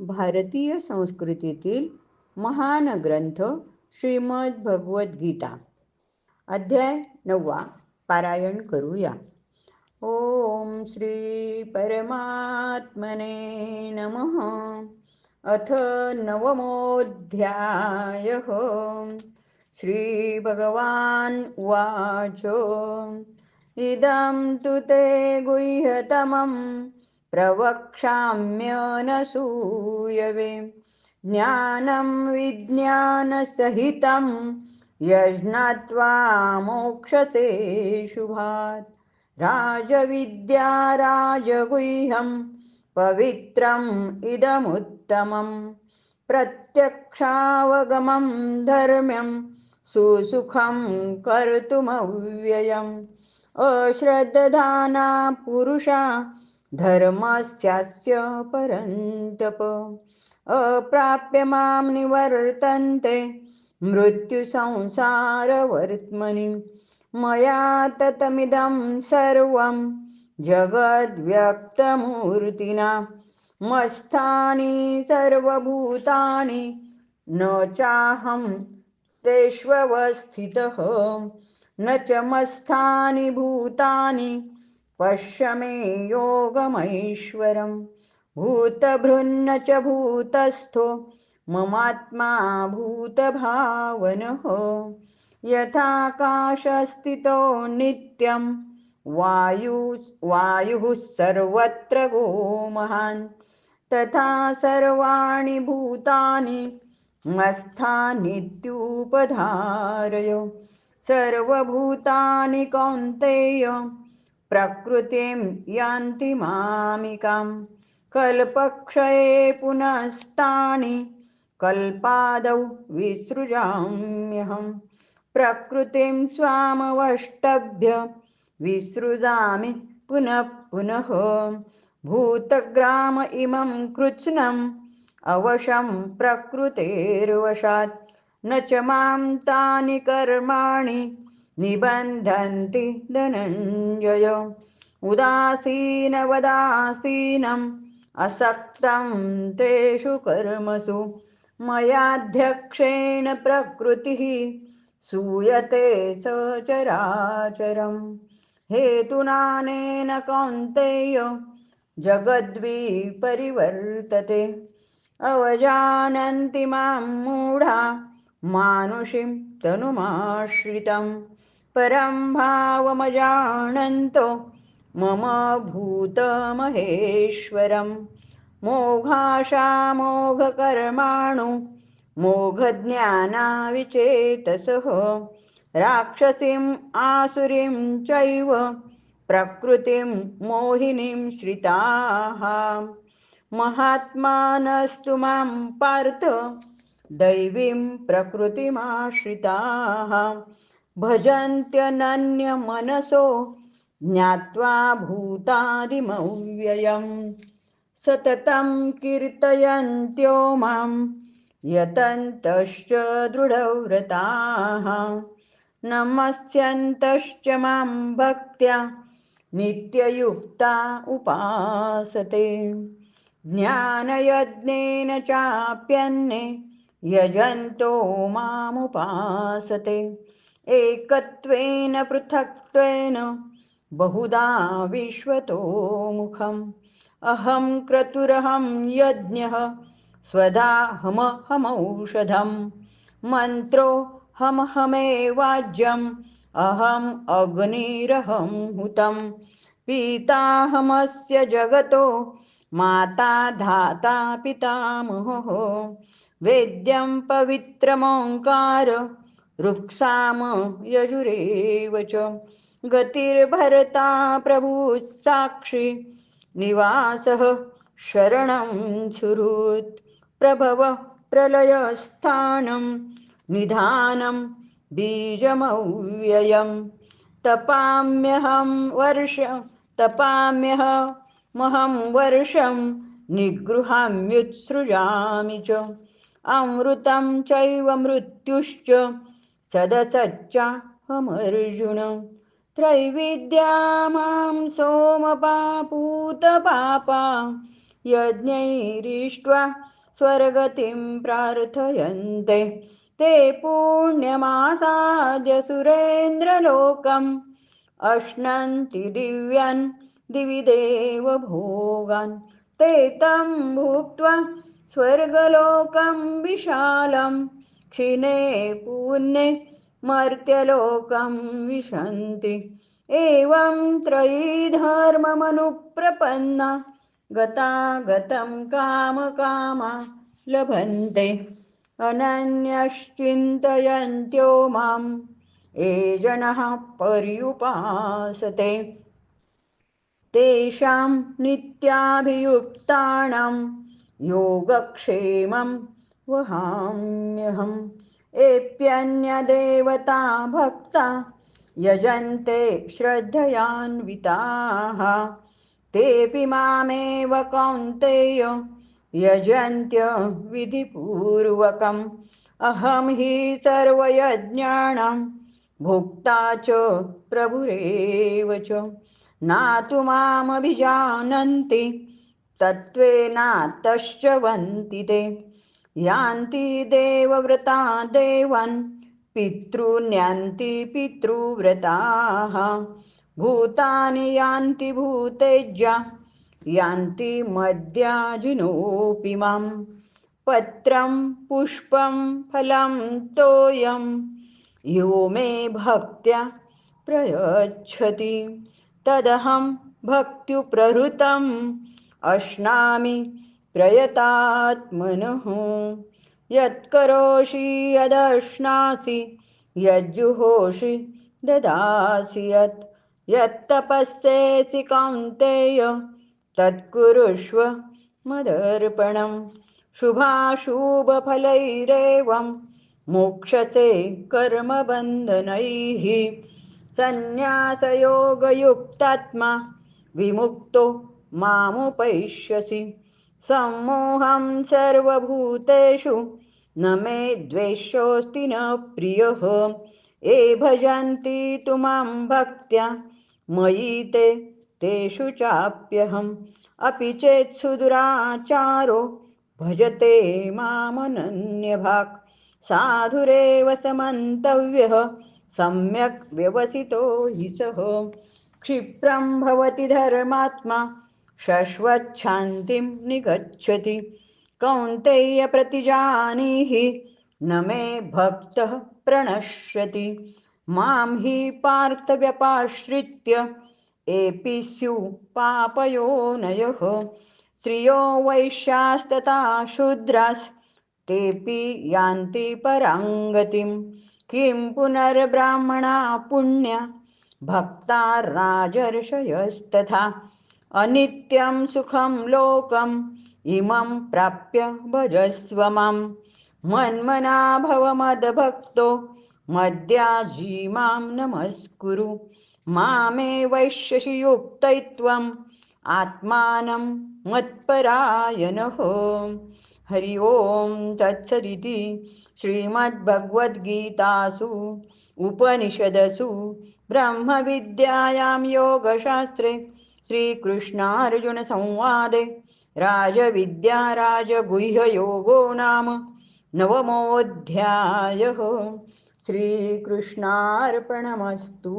भारतीय संस्कृतीतील महान ग्रंथ श्रीमद भगवद्गीता. अध्याय 9. पारायण करूया. ओम श्री परमात्मने नमः. अथ नवमोऽध्यायः. श्री भगवान उवाच. इदं तु ते गुह्यतमं प्रवक्ष्याम्यनसूयवे. ज्ञानं विज्ञानसहितं यज्ञात्वा मोक्षसे शुभात्. राजविद्या राजगुह्यं पवित्रम् इदमुत्तमम्. प्रत्यक्षावगमं धर्म्यं सुसुखं कर्तुमव्ययम्. अश्रद्धधाना पुरुषा धर्मस्यास्य परन्तप. अप्राप्य मां निवर्तन्ते मृत्युसंसारवर्त्मनि. मया ततमिदं सर्वं जगद्व्यक्तमूर्तिना. मत्स्थानि सर्वभूतानि न चाहं तेष्वस्थितः. न च मत्स्थानि भूतानि पश्य मे योगमैश्वरम्. भूतभृन्न च भूतस्थो ममात्मा भूतभावनः. यथाकाशस्थितो नित्यं वायुः सर्वत्र गो महान्. तथा सर्वाणि भूतानि मत्स्थानीत्युपधारय. सर्वभूतानि कौन्तेय प्रकृतिं यान्ति मामिकाम्. कल्पक्षये पुनस्तानि कल्पादौ विसृजाम्यहम्. प्रकृतिं स्वामवष्टभ्य विसृजामि पुनः पुनः. भूतग्राम इमं कृत्स्नम् अवशं प्रकृतेर्वशात्. न च मां तानि कर्माणि निबन्धन्ति धनञ्जय. उदासीनवदासीनम् असक्तं तेषु कर्मसु. मयाध्यक्षेण प्रकृतिः सूयते सचराचरम्. हेतुनानेन कौन्तेय जगद्विपरिवर्तते. अवजानन्ति मां मूढा मानुषीं तनुमाश्रितं. परं भावमजानन्तो मम भूतमहेश्वरम्. मोघाशामोघकर्माणो मोघज्ञानाविचेतसः. राक्षसीम् आसुरीं चैव प्रकृतिं मोहिनीं श्रिताः. महात्मानस्तु मां पार्थ दैवीं प्रकृतिमाश्रिताः. भजन्त्यनन्यमनसो ज्ञात्वा भूतादिमव्ययम्. सततं कीर्तयन्त्यो मां यतन्तश्च दृढव्रताः. नमस्यन्तश्च मां भक्त्या नित्ययुक्ता उपासते. ज्ञानयज्ञेन चाप्यन्ये यजन्तो मामुपासते. एकत्वेन पृथक्त्वेन बहुधा विश्वतो मुखम्. अहं क्रतुरहं यज्ञः स्वधाहमहमौषधम्. मन्त्रोऽहमहमेवाज्यम् अहम् अग्निरहं हुतं. पीताहमस्य जगतो माता धाता पितामहः. वेद्यं पवित्रमोङ्कार ऋक्साम यजुरेव च. गतिर्भर्ता प्रभुः साक्षी निवासः शरणं सुहृत्. प्रभवः प्रलयस्थानं निधानं बीजमव्ययम्. तपाम्यहमहं वर्षं निगृहाम्युत्सृजामि च. अमृतं चैव मृत्युश्च सदसच्चाहमर्जुन. त्रैविद्या मां सोमपापूतपापा यज्ञैरिष्ट्वा स्वर्गतिं प्रार्थयन्ते ते पुण्यमासाद्य सुरेन्द्रलोकम् अश्नन्ति दिव्यान् दिवि देवभोगान् ते तं भुक्त्वा स्वर्गलोकं विशालं क्षीणे पुण्ये मर्त्यलोकं विशन्ति एवं त्रयी धर्ममनुप्रपन्ना गतागतं कामकामा लभन्ते अनन्यश्चिन्तयन्त्यो माम् ये जनाः पर्युपासते तेषां नित्याभियुक्तानां योगक्षेमं वहाम्यहम् एप्यन्यदेवता भक्ता यजन्ते श्रद्धयान्विताः तेऽपि मामेव कौन्तेय यजन्त्य विधिपूर्वकम् अहं हि सर्वयज्ञानां भोक्ता च प्रभुरेव च नातु मामभिजानन्ति तत्त्वेनातश्च वन्ति ते यान्ति देवव्रता देवान् पितॄन्यान्ति पितृव्रताः भूतानि यान्ति भूतेज्या यान्ति मद्याजिनोऽपि माम् पत्रं पुष्पं फलं तोयं यो मे भक्त्या प्रयच्छति तदहं भक्त्युप्रहृतम् अश्नामि प्रयतात्मनः यत्करोषि यदश्नासि यज्जुहोषि ददासि यत्तपस्येसि कौन्तेय तत्कुरुष्व मदर्पणम् शुभाशुभफलैरेवं मोक्षते कर्मबन्धनैः सन्न्यासयोगयुक्तात्मा विमुक्तो मामुपैष्यसि सम्मोहं सर्वभूतेषु न मे द्वेषोऽस्ति न प्रियः ये भजन्ति तु मां भक्त्या मयि ते तेषु चाप्यहम् अपि चेत् सुदुराचारो भजते मामनन्यभाक् साधुरेव समन्तव्यः सम्यक् व्यवसितो हि सः क्षिप्रं भवति धर्मात्मा शश्वच्छान्तिं निगच्छति कौन्तेय प्रतिजानीहि न मे भक्तः प्रणश्यति मां हि पार्थव्यपाश्रित्य एपि स्युः पापयोनयः स्त्रियो वैश्यास्तथा शूद्रास्तेऽपि यान्ति पराङ्गतिं किं पुनर्ब्राह्मणा पुण्या भक्ता राजर्षयस्तथा अनित्यं सुखं लोकम् इमं प्राप्य भजस्व मां मन्मना भव मद्भक्तो मद्याजी मां नमस्कुरु मामे वैश्यसि युक्तैत्वम् आत्मानं मत्परायणः हरि ओम तत्सदिति श्रीमद्भगवद्गीतासु उपनिषदसु ब्रह्मविद्यायां योगशास्त्रे श्रीकृष्णार्जुनसंवादे राजविद्या राजगुह्ययोगो नाम नवमोऽध्यायः। श्रीकृष्णार्पणमस्तु।